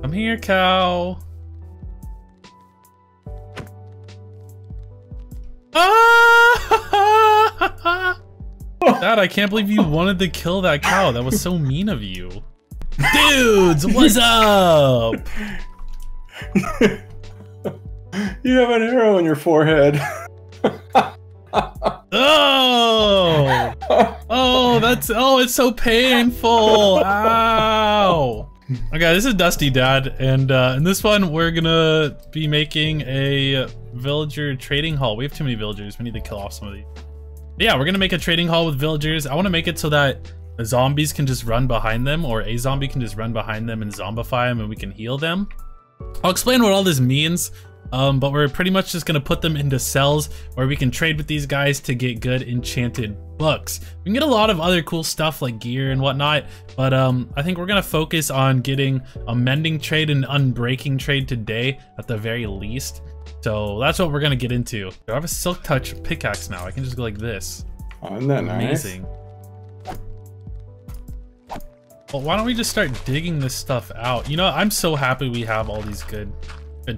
Come here, cow. Ah! Dad, I can't believe you wanted to kill that cow. That was so mean of you. Dudes, what's up? You have an arrow in your forehead. Oh! Oh, it's so painful. Ow! Okay, this is Dusty, Dad, and in this one, we're gonna be making a villager trading hall. We have too many villagers. We need to kill off some of these. Yeah, we're gonna make a trading hall with villagers. I want to make it so that the zombies can just run behind them, or a zombie can just run behind them and zombify them, and we can heal them. I'll explain what all this means, but we're pretty much just gonna put them into cells where we can trade with these guys to get good enchanted books. We can get a lot of other cool stuff like gear and whatnot, but I think we're gonna focus on getting a mending trade and unbreaking trade today at the very least. So that's what we're gonna get into. I have a silk touch pickaxe now. I can just go like this. Oh, isn't that amazing? Nice? Well, why don't we just start digging this stuff out? You know, I'm so happy we have all these good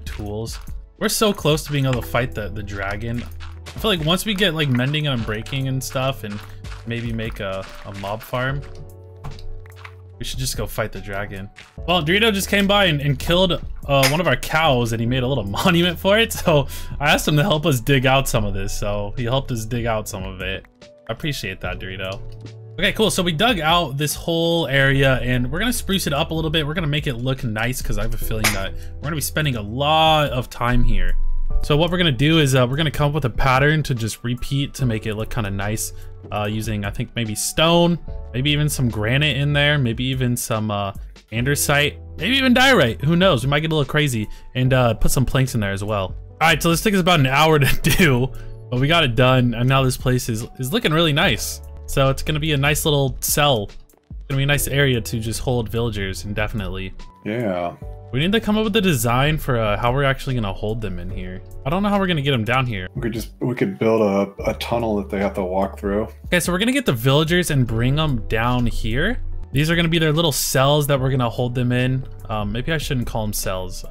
tools. We're so close to being able to fight the dragon. I feel like once we get like mending and unbreaking and stuff, and maybe make a mob farm, we should just go fight the dragon. Well, Dorito just came by and killed one of our cows, and he made a little monument for it. So I asked him to help us dig out some of this. So he helped us dig out some of it. I appreciate that, Dorito. Okay, cool. So we dug out this whole area, and we're gonna spruce it up a little bit. We're gonna make it look nice because I have a feeling that we're gonna be spending a lot of time here. So what we're gonna do is we're gonna come up with a pattern to just repeat to make it look kind of nice, using I think maybe stone, maybe even some granite in there, maybe even some andesite, maybe even diorite. Who knows? We might get a little crazy, and put some planks in there as well. All right, so this took us about an hour to do, but we got it done, and now this place is looking really nice. So it's gonna be a nice little cell. It's gonna be a nice area to just hold villagers indefinitely. Yeah. We need to come up with a design for how we're actually gonna hold them in here. I don't know how we're gonna get them down here. We could build a tunnel that they have to walk through. Okay, so we're gonna get the villagers and bring them down here. These are gonna be their little cells that we're gonna hold them in. Maybe I shouldn't call them cells.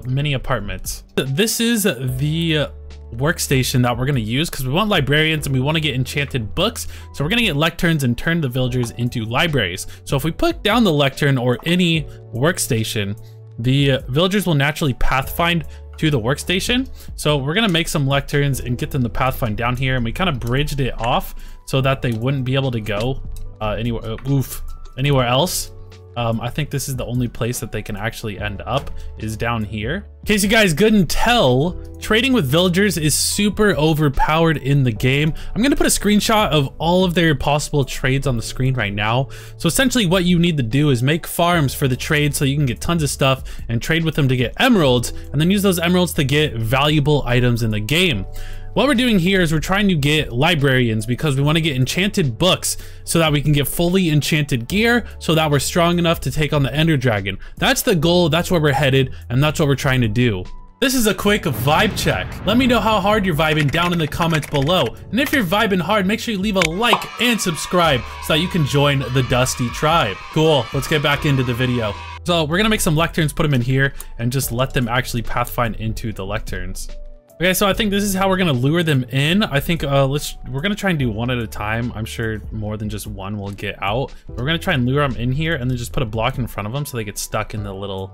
Mini apartments. This is the workstation that we're going to use because we want librarians and we want to get enchanted books. So we're going to get lecterns and turn the villagers into libraries. So if we put down the lectern or any workstation, the villagers will naturally pathfind to the workstation. So we're going to make some lecterns and get them to pathfind down here, and we kind of bridged it off so that they wouldn't be able to go anywhere else. I think this is the only place that they can actually end up is down here. In case you guys couldn't tell, trading with villagers is super overpowered in the game. I'm gonna put a screenshot of all of their possible trades on the screen right now. So essentially what you need to do is make farms for the trade so you can get tons of stuff and trade with them to get emeralds, and then use those emeralds to get valuable items in the game. What we're doing here is we're trying to get librarians because we want to get enchanted books so that we can get fully enchanted gear so that we're strong enough to take on the Ender Dragon. That's the goal, that's where we're headed, and that's what we're trying to do. This is a quick vibe check. Let me know how hard you're vibing down in the comments below. And if you're vibing hard, make sure you leave a like and subscribe so that you can join the Dusty tribe. Cool, let's get back into the video. So we're gonna make some lecterns, put them in here, and just let them actually pathfind into the lecterns. Okay, so I think this is how we're gonna lure them in. I think we're gonna try and do one at a time. I'm sure more than just one will get out. We're gonna try and lure them in here and then just put a block in front of them so they get stuck in the little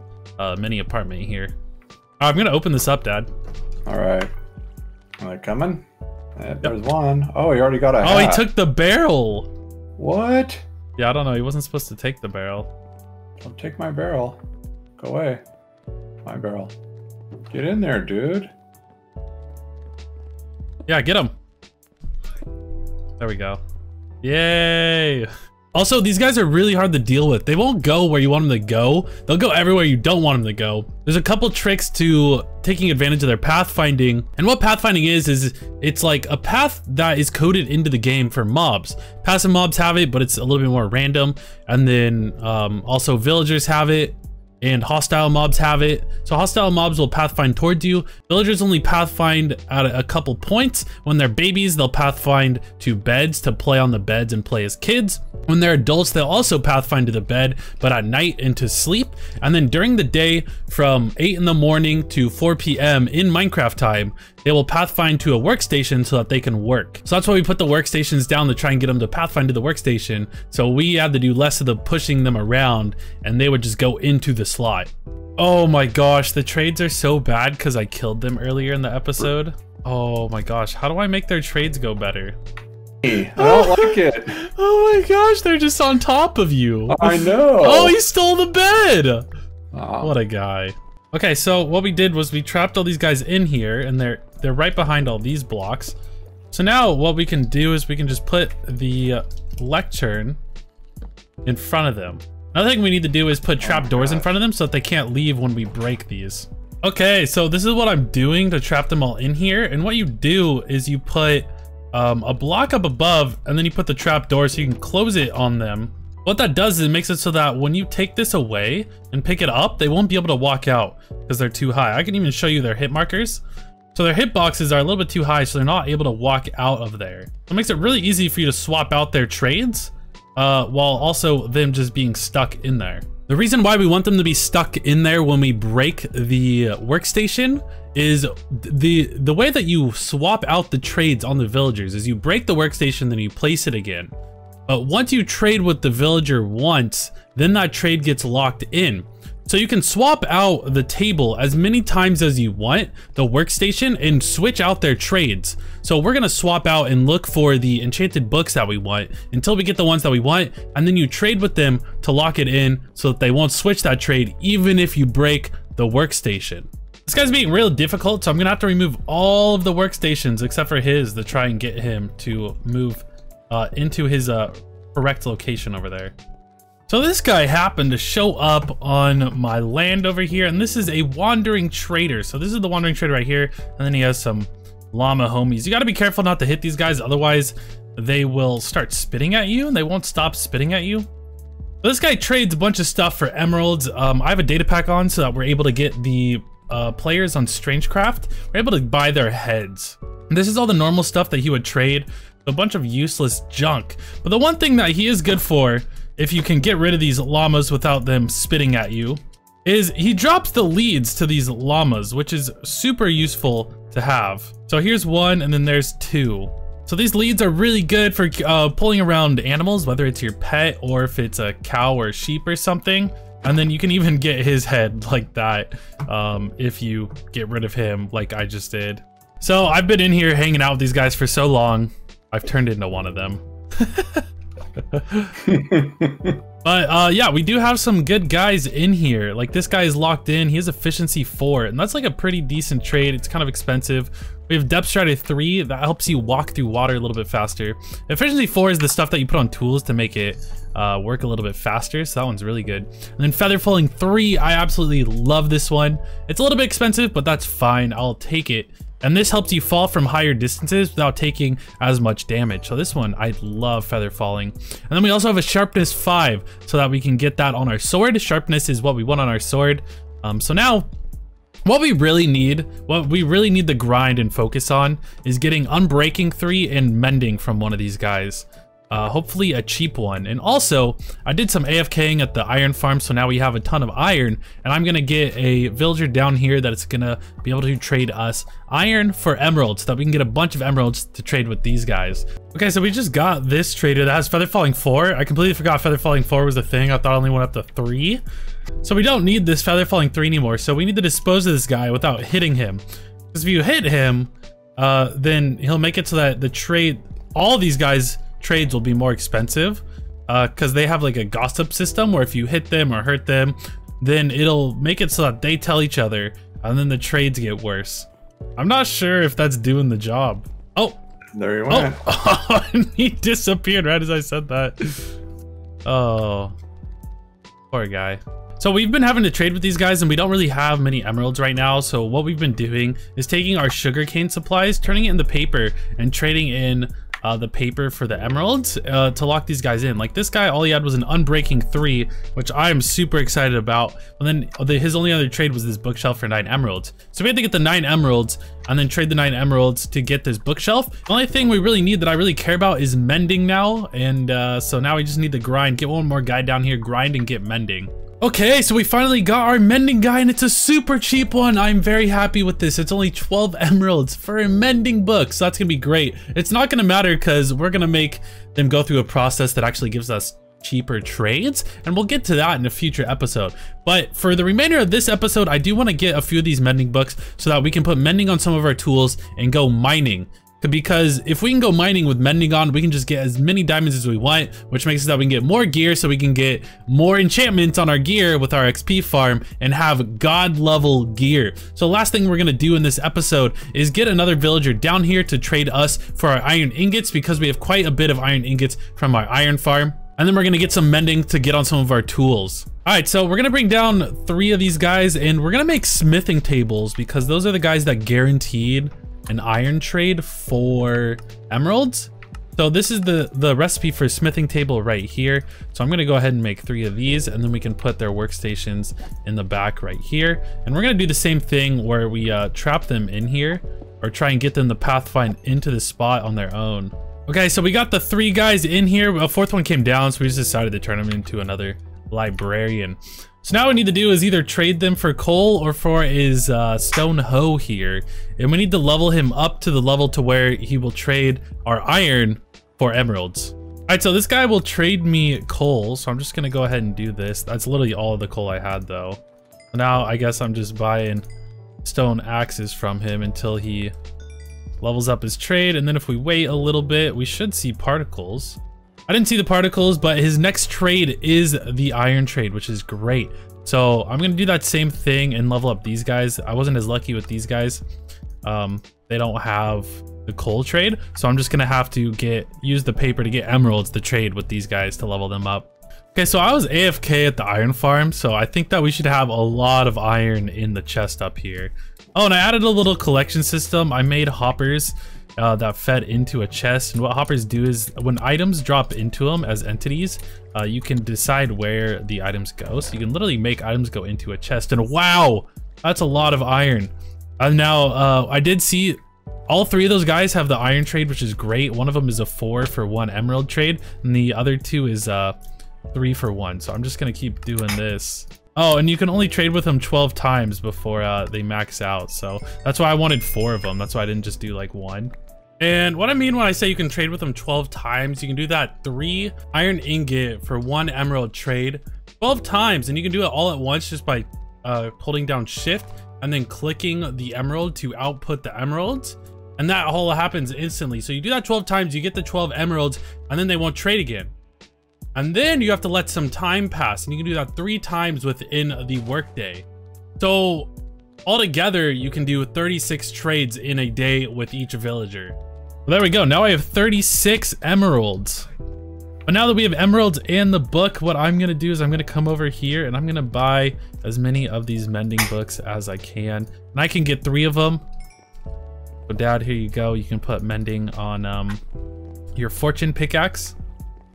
mini apartment here. I'm gonna open this up, Dad. All right. Are they coming? There's one. Oh, he already got a hat. Oh, he took the barrel. What? Yeah, I don't know. He wasn't supposed to take the barrel. Don't take my barrel. Go away. My barrel. Get in there, dude. Yeah, get him. There we go. Yay. Also, these guys are really hard to deal with. They won't go where you want them to go. They'll go everywhere you don't want them to go. There's a couple tricks to taking advantage of their pathfinding. And what pathfinding is it's like a path that is coded into the game for mobs. Passive mobs have it, but it's a little bit more random. And then also villagers have it. And hostile mobs have it. So hostile mobs will pathfind towards you. Villagers only pathfind at a couple points. When they're babies, they'll pathfind to beds to play on the beds and play as kids. When they're adults, they'll also pathfind to the bed, but at night into sleep. And then during the day, from 8 in the morning to 4 p.m. in Minecraft time, they will pathfind to a workstation so that they can work. So that's why we put the workstations down, to try and get them to pathfind to the workstation. So we had to do less of the pushing them around, and they would just go into the slot. Oh my gosh, the trades are so bad because I killed them earlier in the episode. Oh my gosh, how do I make their trades go better? I don't like it. Oh my gosh, they're just on top of you. I know. Oh, he stole the bed. Oh. What a guy. Okay, so what we did was we trapped all these guys in here, and they're right behind all these blocks. So now what we can do is we can just put the lectern in front of them. Another thing we need to do is put trap doors in front of them so that they can't leave when we break these. Okay, so this is what I'm doing to trap them all in here. And what you do is you put a block up above, and then you put the trap door so you can close it on them. What that does is it makes it so that when you take this away and pick it up, they won't be able to walk out because they're too high. I can even show you their hit markers. So their hit boxes are a little bit too high, so they're not able to walk out of there. So it makes it really easy for you to swap out their trades while also them just being stuck in there. The reason why we want them to be stuck in there when we break the workstation is the way that you swap out the trades on the villagers is you break the workstation, then you place it again. But once you trade with the villager once, then that trade gets locked in. So you can swap out the table as many times as you want, the workstation, and switch out their trades. So we're gonna swap out and look for the enchanted books that we want until we get the ones that we want, and then you trade with them to lock it in so that they won't switch that trade even if you break the workstation. This guy's being real difficult, so I'm gonna have to remove all of the workstations except for his to try and get him to move into his correct location over there. So this guy happened to show up on my land over here, and this is a wandering trader. So this is the wandering trader right here, and then he has some llama homies. You gotta be careful not to hit these guys, otherwise they will start spitting at you and they won't stop spitting at you. So this guy trades a bunch of stuff for emeralds. I have a data pack on so that we're able to get the players on Strangecraft. We're able to buy their heads. And this is all the normal stuff that he would trade, a bunch of useless junk. But the one thing that he is good for, if you can get rid of these llamas without them spitting at you, is he drops the leads to these llamas, which is super useful to have. So here's one, and then there's two. So these leads are really good for pulling around animals, whether it's your pet or if it's a cow or sheep or something. And then you can even get his head like that if you get rid of him like I just did. So I've been in here hanging out with these guys for so long, I've turned into one of them. But yeah, we do have some good guys in here. Like this guy is locked in. He has efficiency 4, and that's like a pretty decent trade. It's kind of expensive. We have depth strider 3 that helps you walk through water a little bit faster. Efficiency 4 is the stuff that you put on tools to make it work a little bit faster, so that one's really good. And then feather falling 3, I absolutely love this one. It's a little bit expensive, but that's fine. I'll take it. And this helps you fall from higher distances without taking as much damage. So this one, I love feather falling. And then we also have a sharpness 5 so that we can get that on our sword. Sharpness is what we want on our sword. So now what we really need the grind and focus on is getting unbreaking 3 and mending from one of these guys. Hopefully a cheap one. And also, I did some AFKing at the iron farm, so now we have a ton of iron, and I'm gonna get a villager down here that's gonna be able to trade us iron for emeralds, so that we can get a bunch of emeralds to trade with these guys. Okay, so we just got this trader that has feather falling 4. I completely forgot feather falling 4 was a thing. I thought it only went up to 3. So we don't need this feather falling 3 anymore, so we need to dispose of this guy without hitting him. Because if you hit him, then he'll make it so that the trade, all these guys trades will be more expensive because they have like a gossip system where if you hit them or hurt them, then it'll make it so that they tell each other, and then the trades get worse. I'm not sure if that's doing the job. Oh, there you went. Oh, he disappeared right as I said that. Oh, poor guy. So we've been having to trade with these guys, and we don't really have many emeralds right now. So what we've been doing is taking our sugarcane supplies, turning it into paper, and trading in the paper for the emeralds to lock these guys in. Like this guy, all he had was an unbreaking 3, which I'm super excited about. And then his only other trade was this bookshelf for 9 emeralds. So we had to get the 9 emeralds and then trade the 9 emeralds to get this bookshelf. The only thing we really need that I really care about is mending now. And so now we just need to grind, get one more guy down here, grind and get mending. Okay, so we finally got our mending guy and it's a super cheap one. I'm very happy with this. It's only 12 emeralds for a mending book, so that's gonna be great. It's not gonna matter because we're gonna make them go through a process that actually gives us cheaper trades, and we'll get to that in a future episode. But for the remainder of this episode, I do want to get a few of these mending books so that we can put mending on some of our tools and go mining. Because if we can go mining with mending on, we can just get as many diamonds as we want, which makes it so that we can get more gear, so we can get more enchantments on our gear with our XP farm and have god level gear. So last thing we're gonna do in this episode is get another villager down here to trade us for our iron ingots, because we have quite a bit of iron ingots from our iron farm. And then we're gonna get some mending to get on some of our tools. All right, so we're gonna bring down 3 of these guys and we're gonna make smithing tables, because those are the guys that guaranteed an iron trade for emeralds. So this is the recipe for smithing table right here. So I'm gonna go ahead and make 3 of these, and then we can put their workstations in the back right here. And we're gonna do the same thing where we trap them in here, or try and get them to pathfind into the spot on their own. Okay, so we got the 3 guys in here. A 4th one came down, so we just decided to turn them into another librarian. So now what we need to do is either trade them for coal or for his stone hoe here. And we need to level him up to the level to where he will trade our iron for emeralds. All right, so this guy will trade me coal. So I'm just gonna go ahead and do this. That's literally all of the coal I had though. Now I guess I'm just buying stone axes from him until he levels up his trade. And then if we wait a little bit, we should see particles. I didn't see the particles, but his next trade is the iron trade, which is great. So I'm gonna do that same thing and level up these guys. I wasn't as lucky with these guys. They don't have the coal trade, so I'm just gonna have to use the paper to get emeralds to trade with these guys to level them up. Okay, so I was AFK at the iron farm, so I think that we should have a lot of iron in the chest up here. Oh, and I added a little collection system. I made hoppers that fed into a chest, and what hoppers do is when items drop into them as entities, you can decide where the items go. So you can literally make items go into a chest, and wow, that's a lot of iron. Now I did see all 3 of those guys have the iron trade, which is great. One of them is a 4 for 1 emerald trade, and the other 2 is 3 for 1. So I'm just gonna keep doing this. Oh, and you can only trade with them 12 times before they max out. So that's why I wanted 4 of them. That's why I didn't just do like 1. And what I mean when I say you can trade with them 12 times, you can do that 3 iron ingot for 1 emerald trade 12 times. And you can do it all at once just by holding down shift and then clicking the emerald to output the emeralds. And that all happens instantly. So you do that 12 times, you get the 12 emeralds, and then they won't trade again. And then you have to let some time pass, and you can do that 3 times within the workday. So altogether, you can do 36 trades in a day with each villager. Well, there we go. Now I have 36 emeralds. But now that we have emeralds and the book, what I'm gonna do is I'm gonna come over here and I'm gonna buy as many of these mending books as I can. And I can get 3 of them. So Dad, here you go. You can put mending on your fortune pickaxe.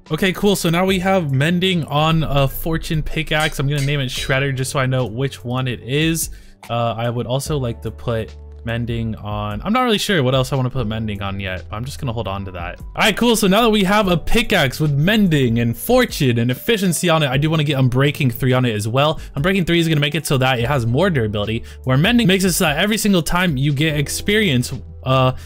Okay, cool. So now we have mending on a fortune pickaxe. I'm gonna name it Shredder just so I know which one it is. I would also like to put mending on, I'm not really sure what else I want to put mending on yet. I'm just gonna hold on to that. All right, cool. So now that we have a pickaxe with mending and fortune and efficiency on it, I do want to get Unbreaking 3 on it as well. Unbreaking 3 is gonna make it so that it has more durability, where mending makes it so that every single time you get experience,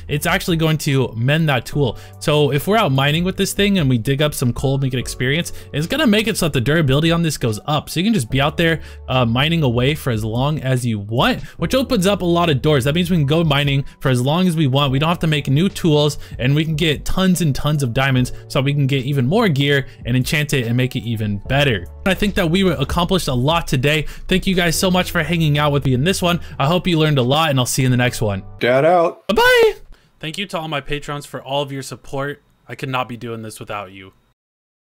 it's actually going to mend that tool. So if we're out mining with this thing and we dig up some coal, make it experience, it's gonna make it so that the durability on this goes up. So you can just be out there mining away for as long as you want, which opens up a lot of doors. That means we can go mining for as long as we want. We don't have to make new tools, and we can get tons and tons of diamonds so we can get even more gear and enchant it and make it even better. I think that we accomplished a lot today. Thank you guys so much for hanging out with me in this one. I hope you learned a lot, and I'll see you in the next one. Dad out. Bye-bye. Thank you to all my patrons for all of your support. I could not be doing this without you.